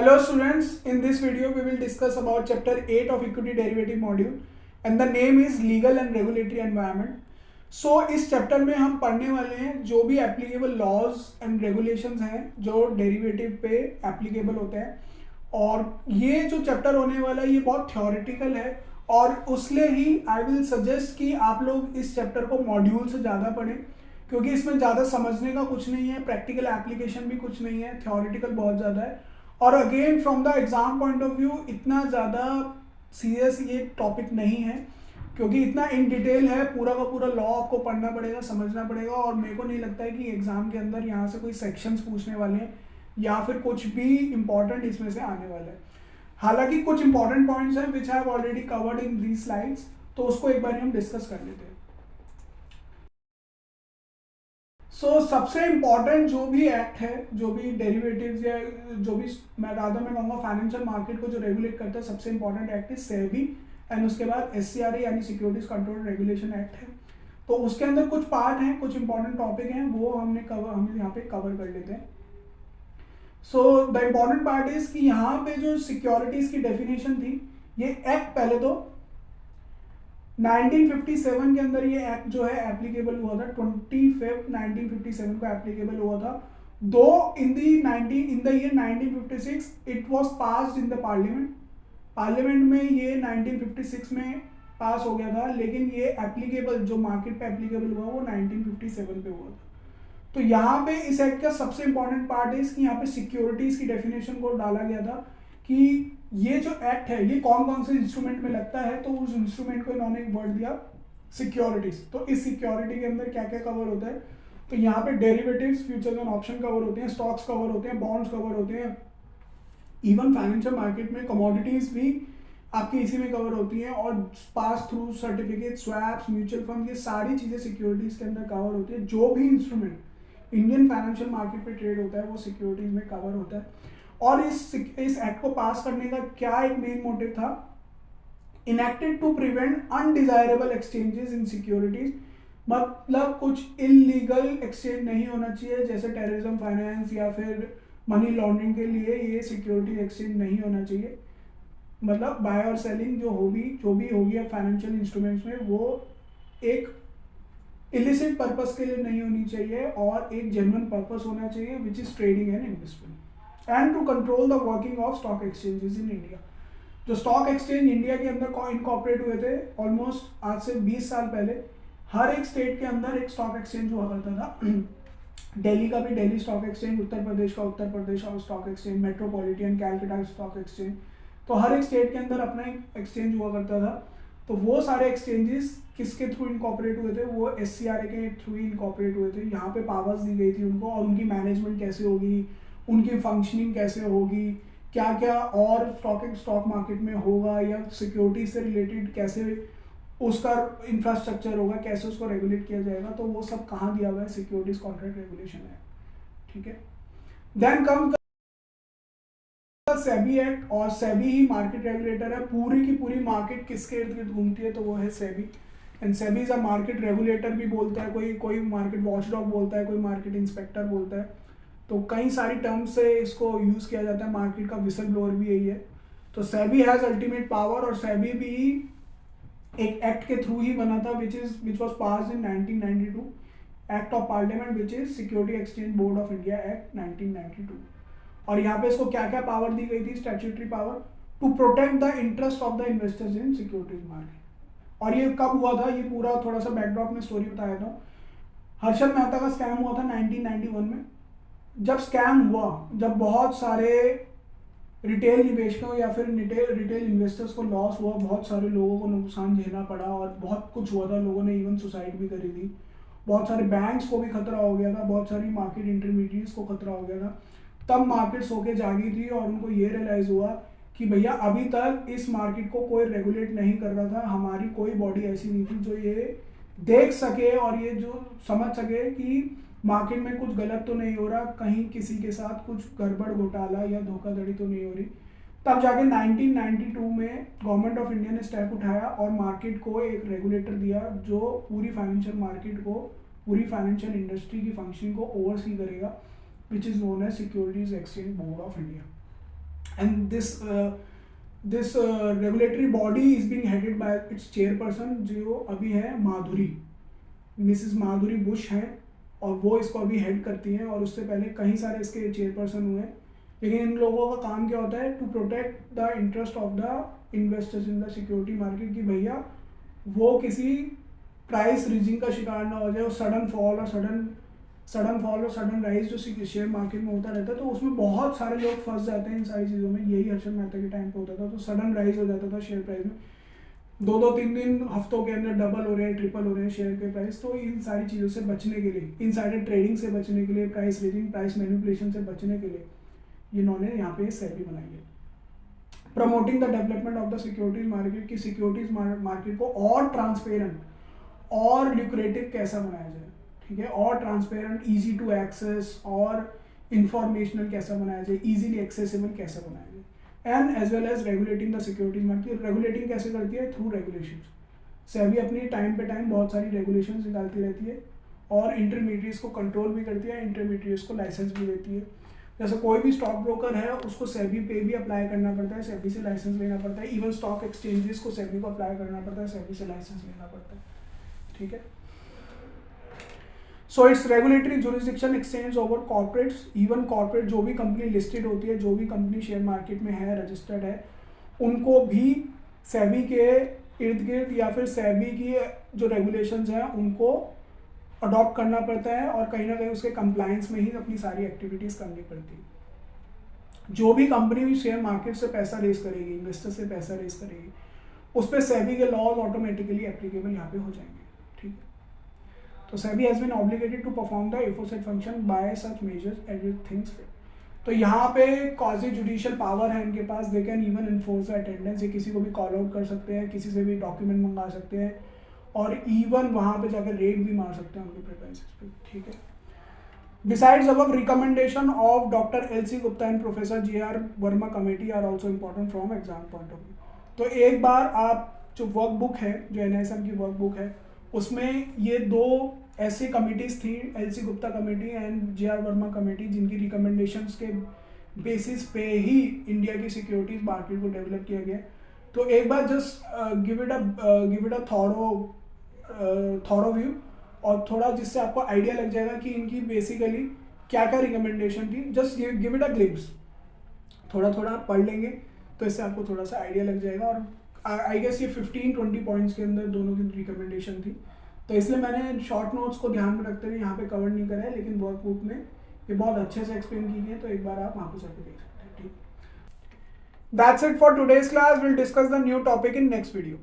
Hello students, in this video we will discuss about chapter 8 of equity derivative module and the name is legal and regulatory environment. So इस chapter में हम पढ़ने वाले हैं जो भी एप्लीकेबल लॉज एंड रेगुलेशंस हैं जो डेरिवेटिव पे एप्लीकेबल होते हैं। और ये जो चैप्टर होने वाला है ये बहुत थ्योरेटिकल है और उसलिए ही आई विल सजेस्ट कि आप लोग इस चैप्टर को मॉड्यूल से ज़्यादा पढ़ें, क्योंकि इसमें ज़्यादा समझने का कुछ नहीं है, प्रैक्टिकल एप्लीकेशन भी कुछ नहीं है, थ्योरेटिकल बहुत ज़्यादा है। और again from the exam point of view इतना ज़्यादा सीरियस ये टॉपिक नहीं है, क्योंकि इतना इन डिटेल है, पूरा का पूरा लॉ आपको पढ़ना पड़ेगा, समझना पड़ेगा। और मेरे को नहीं लगता है कि एग्जाम के अंदर यहाँ से कोई सेक्शंस पूछने वाले हैं या फिर कुछ भी इंपॉर्टेंट इसमें से आने वाला है। हालांकि कुछ इंपॉर्टेंट पॉइंट्स हैं which have already covered in these slides, तो उसको एक बार हम डिस्कस कर लेते हैं। सबसे इम्पॉर्टेंट जो भी एक्ट है, जो भी डेरिवेटिव्स या जो भी मैं कहूँगा फाइनेंशियल मार्केट को जो रेगुलेट करता है, सबसे इम्पॉर्टेंट एक्ट है सेबी एंड उसके बाद SCRA यानी सिक्योरिटीज कंट्रोल रेगुलेशन एक्ट है। तो उसके अंदर कुछ पार्ट हैं, कुछ इंपॉर्टेंट टॉपिक हैं, वो हम यहाँ पे कवर कर लेते हैं। So the important part is कि यहाँ पे जो सिक्योरिटीज की डेफिनेशन थी, ये एक्ट पहले तो 1957 के अंदर ये एक्ट जो है एप्लीकेबल हुआ था, 25 1957 को एप्लीकेबल हुआ था। दो in the year 1956 it was passed in the parliament में ये 1956 में पास हो गया था, लेकिन ये एप्लीकेबल जो मार्केट पे एप्लीकेबल हुआ वो 1957 पे हुआ था। तो यहाँ पे इस एक्ट का सबसे इंपॉर्टेंट पार्ट है कि यहाँ पे सिक्योरिटीज की डेफिनेशन को डाला गया था कि ये जो एक्ट है ये कौन कौन से इंस्ट्रूमेंट में लगता है। तो उस इंस्ट्रूमेंट को इन्होंने एक वर्ड दिया सिक्योरिटीज। तो इस सिक्योरिटी के अंदर क्या क्या कवर होता है, तो यहाँ पे derivatives, futures and option cover होते हैं, स्टॉक्स कवर होते हैं, बॉन्ड्स कवर होते हैं, इवन फाइनेंशियल मार्केट में कमोडिटीज भी आपकी इसी में कवर होती हैं, और pass through certificate, swaps, mutual fund, ये सारी चीज़ें सिक्योरिटीज के अंदर कवर होती है। जो भी इंस्ट्रूमेंट इंडियन फाइनेंशियल मार्केट पे ट्रेड होता है वो सिक्योरिटीज में कवर होता है। और इस एक्ट को पास करने का क्या एक मेन मोटिव था, enacted to prevent undesirable exchanges in securities. मतलब कुछ इलीगल एक्सचेंज नहीं होना चाहिए, जैसे टेररिज्म फाइनेंस या फिर मनी लॉन्ड्रिंग के लिए ये सिक्योरिटी एक्सचेंज नहीं होना चाहिए। मतलब बाय और सेलिंग जो भी होगी फाइनेंशियल इंस्ट्रूमेंट्स में, वो एक इलिसिट पर्पस के लिए नहीं होनी चाहिए और एक जेन्युइन पर्पस होना चाहिए, which is trading and investment. And to control the working of stock exchanges in India. जो स्टॉक एक्सचेंज इंडिया के अंदर इनकॉर्पोरेट हुए थे ऑलमोस्ट आज से 20 साल पहले, हर एक स्टेट के अंदर एक स्टॉक एक्सचेंज हुआ करता था। दिल्ली का भी दिल्ली स्टॉक एक्सचेंज, उत्तर प्रदेश का Uttar Pradesh stock exchange, metropolitan Calcutta stock exchange, तो हर एक स्टेट के अंदर अपना एक एक्सचेंज हुआ करता था। तो वो सारे एक्सचेंजेस किसके थ्रू इनकॉर्पोरेट हुए थे, वो SCRA के थ्रू इनकॉर्पोरेट हुए थे। यहाँ पे पावर्स दी गई थी उनको, और उनकी मैनेजमेंट कैसे होगी, उनकी फंक्शनिंग कैसे होगी, क्या क्या और स्टॉक मार्केट में होगा, या सिक्योरिटी से रिलेटेड कैसे उसका इंफ्रास्ट्रक्चर होगा, कैसे उसको रेगुलेट किया जाएगा, तो वो सब कहाँ दिया हुआ है, सिक्योरिटीज कॉन्ट्रैक्ट रेगुलेशन है। ठीक है, देन कम सेबी एक्ट, और सेबी ही मार्केट रेगुलेटर है। पूरी की पूरी मार्केट किसके इर्द गिर्द घूमती है, तो वो है SEBI. And SEBI is a market regulator भी बोलता है, कोई मार्केट वॉचडॉग बोलता है, कोई मार्केट इंस्पेक्टर बोलता है। तो कई सारी टर्म्स से इसको यूज़ किया जाता है, मार्केट का विसल ब्लोअर भी यही है। तो सेबी हैज़ अल्टीमेट पावर, और सेबी भी एक एक्ट के थ्रू ही बना था which was passed in 1992, act of parliament which is security exchange board of India act 1992। और यहाँ पे इसको क्या क्या पावर दी गई थी, statutory power to protect the interest of the investors in securities market. और ये कब हुआ था, ये पूरा थोड़ा सा बैकड्रॉप में स्टोरी बताया था। हर्षद मेहता का स्कैम हुआ था 1991 में। जब स्कैम हुआ, जब बहुत सारे रिटेल निवेशकों या फिर रिटेल इन्वेस्टर्स को लॉस हुआ, बहुत सारे लोगों को नुकसान झेलना पड़ा और बहुत कुछ हुआ था, लोगों ने इवन सुसाइड भी करी थी, बहुत सारे बैंक्स को भी खतरा हो गया था, बहुत सारी मार्केट इंटरमीडिएट्स को खतरा हो गया था। तब मार्केट सो के जागी थी और उनको ये रियलाइज हुआ कि भैया अभी तक इस मार्केट को कोई रेगुलेट नहीं कर रहा था, हमारी कोई बॉडी ऐसी नहीं थी जो ये देख सके और ये जो समझ सके कि मार्केट में कुछ गलत तो नहीं हो रहा, कहीं किसी के साथ कुछ गड़बड़ घोटाला या धोखाधड़ी तो नहीं हो रही। तब जाके 1992 में गवर्नमेंट ऑफ इंडिया ने स्टेप उठाया और मार्केट को एक रेगुलेटर दिया जो पूरी फाइनेंशियल मार्केट को, पूरी फाइनेंशियल इंडस्ट्री की फंक्शनिंग को ओवरसी करेगा, which is known as securities exchange board of India. and this regulatory body is being headed by its chairperson जो अभी है माधुरी, मिसेस माधुरी बुश हैं, और वो इसको अभी हेड करती हैं, और उससे पहले कई सारे इसके चेयरपर्सन हुए हैं। लेकिन इन लोगों का काम क्या होता है, to protect the interest of the investors in the security market, कि भैया वो किसी प्राइस रीजिंग का शिकार ना हो जाए, और सडन फॉल और सडन राइज जो शेयर मार्केट में होता रहता है, तो उसमें बहुत सारे लोग फंस जाते हैं इन सारी चीज़ों में। यही हर्षद मेहता के टाइम पे होता था, तो सडन राइज हो जाता था शेयर प्राइस में, 2-3 हफ्तों के अंदर डबल हो रहे हैं, ट्रिपल हो रहे हैं शेयर के प्राइस। तो इन सारी चीज़ों से बचने के लिए, इनसाइडर ट्रेडिंग से बचने के लिए, प्राइस रीडिंग, प्राइस मैनिपुलेशन से बचने के लिए इन्होंने यहाँ पे सेबी बनाई है। Promoting the development of the securities market, की सिक्योरिटीज मार्केट को और ट्रांसपेरेंट और ल्यूक्रेटिव कैसा बनाया जाए, ठीक है, और ट्रांसपेरेंट, इजी टू एक्सेस और इंफॉर्मेशनल कैसा बनाया जाए, इजीली एक्सेसिबल कैसा बनाया जाए, and as well as regulating the securities market. Regulating कैसे करती है, थ्रू रेगुलेशंस। सेबी अपनी टाइम पे टाइम बहुत सारी रेगुलेशंस निकालती रहती है, और इंटरमीडिएट्स को कंट्रोल भी करती है, इंटरमीडिएट्स को लाइसेंस भी देती है। जैसे कोई भी स्टॉक ब्रोकर है, उसको सेबी पे भी अप्लाई करना पड़ता है, सेबी से लाइसेंस लेना पड़ता है। इवन स्टॉक एक्सचेंजेस को सेबी को अप्लाई करना पड़ता है, सेबी से लाइसेंस लेना पड़ता है, ठीक है। So it's regulatory jurisdiction x tends over corporates. Even corporate जो भी कंपनी लिस्टेड होती है, जो भी कंपनी शेयर मार्केट में है, रजिस्टर्ड है, उनको भी सेबी के इर्द गिर्द या फिर सेबी की जो रेगुलेशंस हैं उनको अडॉप्ट करना पड़ता है, और कहीं ना कहीं उसके कंप्लायंस में ही अपनी सारी एक्टिविटीज़ करनी पड़ती है। जो भी कंपनी शेयर मार्केट से पैसा रेज करेगी, इन्वेस्टर से पैसा रेज करेगी, उस पर सेबी के लॉज ऑटोमेटिकली एप्लीकेबल यहाँ पे हो जाएंगे, ठीक है। तो SEBI has been obligated to perform the aforesaid function by such measures as it thinks fit. तो यहाँ पे क्वाजी जुडिशियल पावर है इनके पास, they can even enforce the attendance, ये किसी को भी कॉल आउट कर सकते हैं, किसी से भी डॉक्यूमेंट मंगा सकते हैं, और इवन वहाँ पे जाकर रेड भी मार सकते हैं उनके प्रेफरेंसेस पे, ठीक है। Besides above, recommendation of Dr. L.C. Gupta and Professor J.R. Verma committee are also important from exam point of view. तो एक बार आप जो वर्क बुक है, जो NISM की वर्क बुक है, उसमें ये दो ऐसी कमिटीज़ थी, L.C. Gupta committee and J.R. Verma committee, जिनकी रिकमेंडेशंस के बेसिस पे ही इंडिया की सिक्योरिटीज मार्केट को डेवलप किया गया। तो एक बार just give it a thorough view, और थोड़ा जिससे आपको आइडिया लग जाएगा कि इनकी बेसिकली क्या क्या रिकमेंडेशन थी। Just give it a glimpse, थोड़ा थोड़ा पढ़ लेंगे तो इससे आपको थोड़ा सा आइडिया लग जाएगा। और आई गेस ये 15-20 पॉइंट्स के अंदर दोनों की रिकमेंडेशन थी, तो इसलिए मैंने शॉर्ट नोट्स को ध्यान में रखते हुए यहाँ पे कवर नहीं करा है, लेकिन वर्कबुक में ये बहुत अच्छे से एक्सप्लेन की गई है, तो एक बार आप वहाँ पे जाकर देख सकते हैं, ठीक। That's it for today's class, will discuss the new topic in next video.